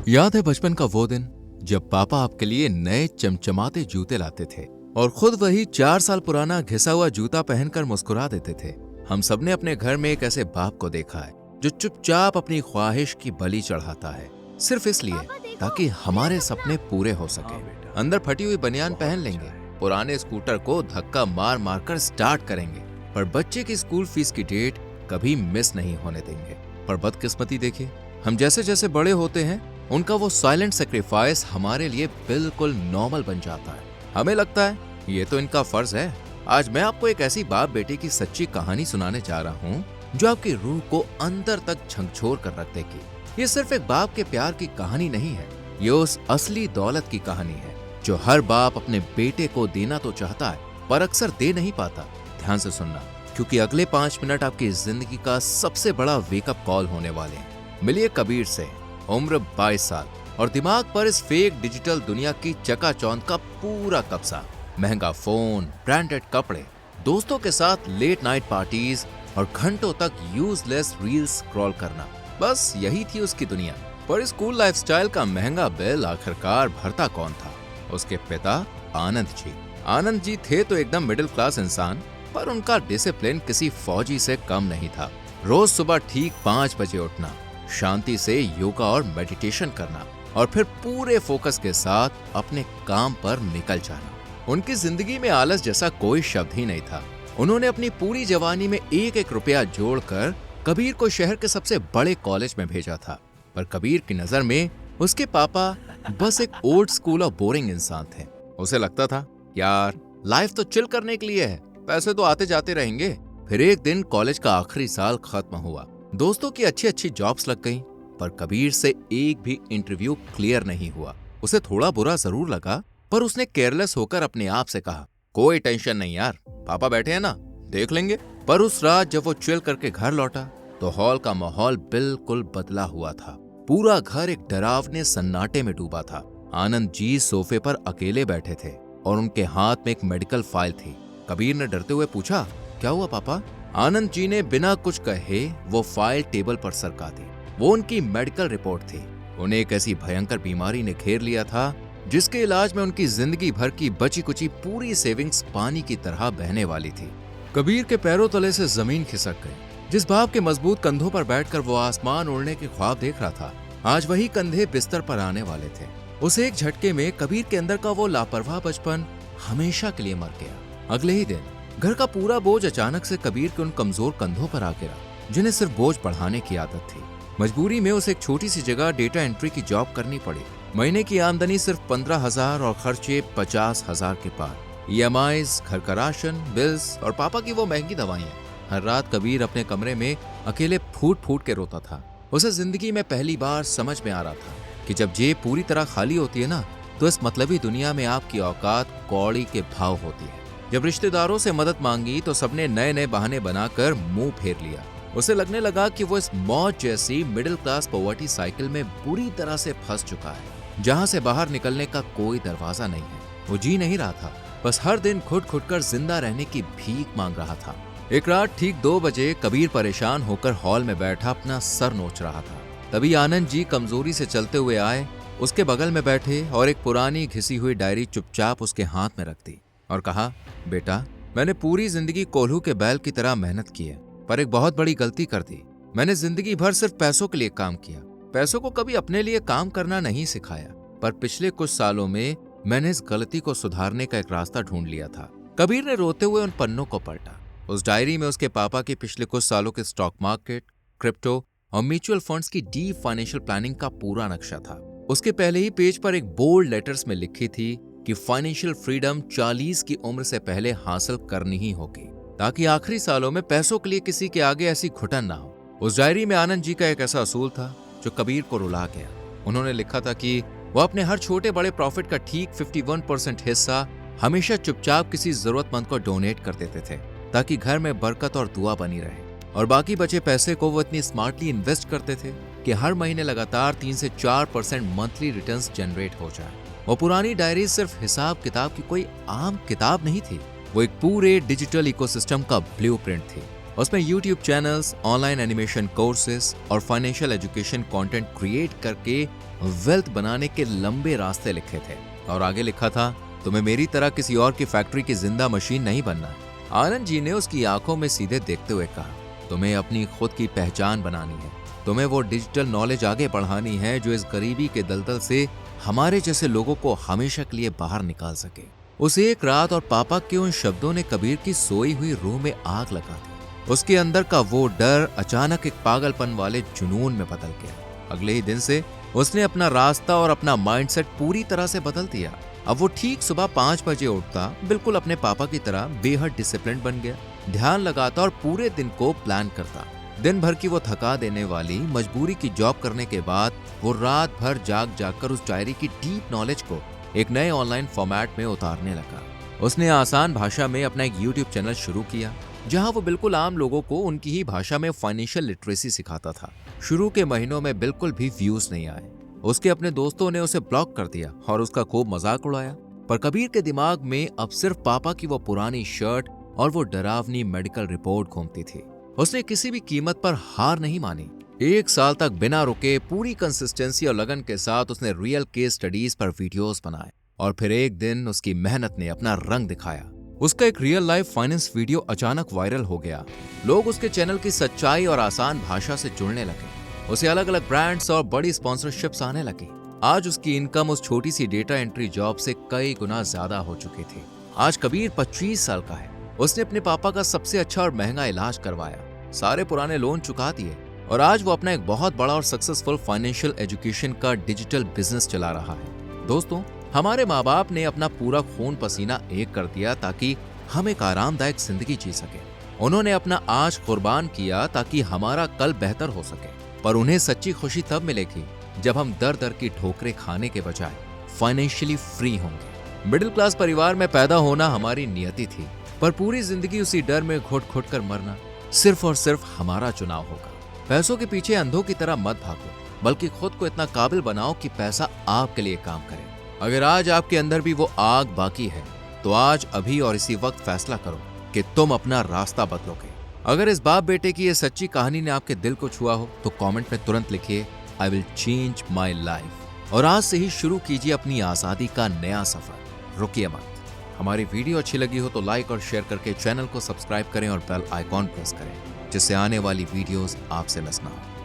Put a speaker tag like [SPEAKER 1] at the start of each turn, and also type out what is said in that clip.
[SPEAKER 1] याद है बचपन का वो दिन जब पापा आपके लिए नए चमचमाते जूते लाते थे और खुद वही 4 साल पुराना घिसा हुआ जूता पहनकर मुस्कुरा देते थे। हम सबने अपने घर में एक ऐसे बाप को देखा है जो चुपचाप अपनी ख्वाहिश की बलि चढ़ाता है, सिर्फ इसलिए ताकि हमारे सपने पूरे हो सके। अंदर फटी हुई बनियान पहन लेंगे, पुराने स्कूटर को धक्का मार मार कर स्टार्ट करेंगे, पर बच्चे की स्कूल फीस की डेट कभी मिस नहीं होने देंगे। पर बदकिस्मती देखिए, हम जैसे जैसे बड़े होते हैं उनका वो साइलेंट सेक्रीफाइस हमारे लिए बिल्कुल नॉर्मल बन जाता है। हमें लगता है ये तो इनका फर्ज है। आज मैं आपको एक ऐसी बाप बेटे की सच्ची कहानी सुनाने जा रहा हूँ जो आपकी रूह को अंदर तक झकझोर कर रख देगी। ये सिर्फ एक बाप के प्यार की कहानी नहीं है, ये उस असली दौलत की कहानी है जो हर बाप अपने बेटे को देना तो चाहता है पर अक्सर दे नहीं पाता। ध्यान से सुनना, क्योंकि अगले 5 मिनट आपकी जिंदगी का सबसे बड़ा वेकअप कॉल होने वाले हैं। मिलिए कबीर से, उम्र 22 साल और दिमाग पर इस फेक डिजिटल दुनिया की चकाचौंध का पूरा कब्जा। महंगा फोन, ब्रांडेड कपड़े, दोस्तों के साथ लेट नाइट पार्टीज और घंटों तक यूजलेस रील्स स्क्रॉल करना, बस यही थी उसकी दुनिया। पर स्कूल लाइफस्टाइल का महंगा बिल आखिरकार भरता कौन था? उसके पिता आनंद जी। आनंद जी थे तो एकदम मिडिल क्लास इंसान, पर उनका डिसिप्लिन किसी फौजी से कम नहीं था। रोज सुबह ठीक 5 बजे उठना, शांति से योगा और मेडिटेशन करना और फिर पूरे फोकस के साथ अपने काम पर निकल जाना। उनकी जिंदगी में आलस जैसा कोई शब्द ही नहीं था। उन्होंने अपनी पूरी जवानी में एक एक रुपया जोड़कर कबीर को शहर के सबसे बड़े कॉलेज में भेजा था। पर कबीर की नजर में उसके पापा बस एक ओल्ड स्कूल और बोरिंग इंसान थे। उसे लगता था यार लाइफ तो चिल करने के लिए है, पैसे तो आते जाते रहेंगे। फिर एक दिन कॉलेज का आखिरी साल खत्म हुआ, दोस्तों की अच्छी अच्छी जॉब्स लग गईं, पर कबीर से एक भी इंटरव्यू क्लियर नहीं हुआ। उसे थोड़ा बुरा जरूर लगा, पर उसने केयरलेस होकर अपने आप से कहा कोई टेंशन नहीं यार, पापा बैठे हैं ना, देख लेंगे। पर उस रात जब वो चिल करके घर लौटा तो हॉल का माहौल बिल्कुल बदला हुआ था। पूरा घर एक डरावने सन्नाटे में डूबा था। आनंद जी सोफे पर अकेले बैठे थे और उनके हाथ में एक मेडिकल फाइल थी। कबीर ने डरते हुए पूछा, क्या हुआ पापा? आनंद जी ने बिना कुछ कहे वो फाइल टेबल पर सरका दी। वो उनकी मेडिकल रिपोर्ट थी। उन्हें एक ऐसी भयंकर बीमारी ने घेर लिया था जिसके इलाज में उनकी जिंदगी भर की बची कुची पूरी सेविंग्स पानी की तरह बहने वाली थी। कबीर के पैरों तले से जमीन खिसक गई। जिस बाप के मजबूत कंधों पर बैठकर वो आसमान उड़ने के ख्वाब देख रहा था, आज वही कंधे बिस्तर पर आने वाले थे। उस एक झटके में कबीर के अंदर का वो लापरवाह बचपन हमेशा के लिए मर गया। अगले ही दिन घर का पूरा बोझ अचानक से कबीर के उन कमजोर कंधों पर आ गिरा जिन्हें सिर्फ बोझ बढ़ाने की आदत थी। मजबूरी में उसे एक छोटी सी जगह डेटा एंट्री की जॉब करनी पड़ी। महीने की आमदनी सिर्फ 15,000 और खर्चे 50,000 के पार। EMIs, घर का राशन, बिल्स और पापा की वो महंगी दवाइयाँ। हर रात कबीर अपने कमरे में अकेले फूट फूट के रोता था। उसे जिंदगी में पहली बार समझ में आ रहा था कि जब जेब पूरी तरह खाली होती है ना, तो इस मतलबी दुनिया में आपकी औकात कौड़ी के भाव होती है। जब रिश्तेदारों से मदद मांगी तो सबने नए नए बहाने बनाकर मुंह फेर लिया। उसे लगने लगा कि वो इस मौज जैसी मिडिल क्लास पॉवर्टी साइकिल में बुरी तरह से फंस चुका है, जहां से बाहर निकलने का कोई दरवाजा नहीं है। वो जी नहीं रहा था, बस हर दिन घुट घुट कर जिंदा रहने की भीख मांग रहा था। एक रात ठीक 2 बजे कबीर परेशान होकर हॉल में बैठा अपना सर नोच रहा था। तभी आनंद जी कमजोरी से चलते हुए आए, उसके बगल में बैठे और एक पुरानी घिसी हुई डायरी चुपचाप उसके हाथ में रख दी और कहा, बेटा मैंने पूरी जिंदगी कोल्हू के बैल की तरह मेहनत की है, पर एक बहुत बड़ी गलती कर दी। मैंने जिंदगी भर सिर्फ पैसों के लिए काम किया, पैसों को कभी अपने लिए काम करना नहीं सिखाया। पर पिछले कुछ सालों में मैंने इस गलती को सुधारने का एक रास्ता ढूंढ लिया था। कबीर ने रोते हुए उन पन्नों को पलटा। उस डायरी में उसके पापा के पिछले कुछ सालों के स्टॉक मार्केट, क्रिप्टो और म्यूचुअल फंड्स की डीप फाइनेंशियल प्लानिंग का पूरा नक्शा था। उसके पहले ही पेज पर एक बोल्ड लेटर्स में लिखी थी कि फाइनेंशियल फ्रीडम 40 की उम्र से पहले हासिल करनी ही होगी, ताकि आखिरी सालों में पैसों के लिए किसी के आगे ऐसी घुटन ना हो। उस डायरी में आनंद जी का एक ऐसा असूल था जो कबीर को रुला गया। उन्होंने लिखा था कि वो अपने हर छोटे बड़े प्रॉफिट का ठीक 51% हिस्सा हमेशा चुपचाप किसी जरूरतमंद को डोनेट कर देते थे, ताकि घर में बरकत और दुआ बनी रहे। और बाकी बचे पैसे को वो इतनी स्मार्टली इन्वेस्ट करते थे कि हर महीने लगातार 3 से 4% मंथली रिटर्न्स जनरेट हो जाए। वो पुरानी डायरी सिर्फ हिसाब किताब की कोई आम किताब नहीं थी, वो एक पूरे डिजिटल इकोसिस्टम का ब्लूप्रिंट थी। उसमें YouTube channels, online animation courses और फाइनेंशियल एजुकेशन कंटेंट क्रिएट करके वेल्थ बनाने के लंबे रास्ते लिखे थे। और आगे लिखा था, तुम्हें मेरी तरह किसी और की फैक्ट्री की जिंदा मशीन नहीं बनना। आनंद जी ने उसकी आंखों में सीधे देखते हुए कहा, तुम्हें अपनी खुद की पहचान बनानी है। तुम्हें वो डिजिटल नॉलेज आगे बढ़ानी है जो इस गरीबी के दलदल से हमारे जैसे लोगों को हमेशा के लिए बाहर निकाल सके। उस एक रात और पापा के उन शब्दों ने कबीर की सोई हुई रूह में आग लगा दी। उसके अंदर का वो डर अचानक एक पागलपन वाले जुनून में बदल गया। अगले ही दिन से उसने अपना रास्ता और अपना माइंडसेट पूरी तरह से बदल दिया। अब वो ठीक सुबह 5 बजे उठता, बिल्कुल अपने पापा की तरह बेहद डिसिप्लिन बन गया। ध्यान लगाता और पूरे दिन को प्लान करता। दिन भर की वो थका देने वाली मजबूरी की जॉब करने के बाद वो रात भर जाग कर उस डायरी की डीप नॉलेज को एक नए ऑनलाइन फॉर्मेट में उतारने लगा। उसने आसान भाषा में अपना एक YouTube चैनल शुरू किया जहां वो बिल्कुल आम लोगों को उनकी ही भाषा में फाइनेंशियल लिटरेसी सिखाता था। शुरू के महीनों में बिल्कुल भी व्यूज नहीं आए। उसके अपने दोस्तों ने उसे ब्लॉक कर दिया और उसका खूब मजाक उड़ाया। पर कबीर के दिमाग में अब सिर्फ पापा की वो पुरानी शर्ट और वो डरावनी मेडिकल रिपोर्ट घूमती थी। उसने किसी भी कीमत पर हार नहीं मानी। 1 साल तक बिना रुके पूरी कंसिस्टेंसी और लगन के साथ उसने रियल केस स्टडीज पर वीडियोस बनाए। और फिर एक दिन उसकी मेहनत ने अपना रंग दिखाया। उसका एक रियल लाइफ फाइनेंस वीडियो अचानक वायरल हो गया। लोग उसके चैनल की सच्चाई और आसान भाषा से जुड़ने लगे। उसे अलग अलग ब्रांड्स और बड़ी स्पॉन्सरशिप्स आने लगी। आज उसकी इनकम उस छोटी सी डेटा एंट्री जॉब से कई गुना ज्यादा हो चुकी थी। आज कबीर 25 साल का है। उसने अपने पापा का सबसे अच्छा और महंगा इलाज करवाया, सारे पुराने लोन चुका दिए और आज वो अपना एक बहुत बड़ा और सक्सेसफुल फाइनेंशियल एजुकेशन का डिजिटल बिजनेस चला रहा है। दोस्तों, हमारे माँ बाप ने अपना पूरा खून पसीना एक कर दिया ताकि हम एक आरामदायक जिंदगी जी सके। उन्होंने अपना आज कुर्बान किया ताकि हमारा कल बेहतर हो सके। पर उन्हें सच्ची खुशी तब मिलेगी जब हम दर दर की ठोकरें खाने के बजाय फाइनेंशियली फ्री होंगे। मिडिल क्लास परिवार में पैदा होना हमारी नियति थी, पर पूरी जिंदगी उसी डर में घुट घुट कर मरना सिर्फ और सिर्फ हमारा चुनाव होगा। पैसों के पीछे अंधों की तरह मत भागो, बल्कि खुद को इतना काबिल बनाओ कि पैसा आपके लिए काम करे। अगर आज आपके अंदर भी वो आग बाकी है तो आज अभी और इसी वक्त फैसला करो कि तुम अपना रास्ता बदलोगे। अगर इस बाप बेटे की ये सच्ची कहानी ने आपके दिल को छुआ हो तो कमेंट में तुरंत लिखिए, I will change my life. और आज से ही शुरू कीजिए अपनी आजादी का नया सफर। रुकिए मत। हमारी वीडियो अच्छी लगी हो तो लाइक और शेयर करके चैनल को सब्सक्राइब करें और बेल आइकॉन प्रेस करें, जिससे आने वाली वीडियोस आपसे मिस ना हो।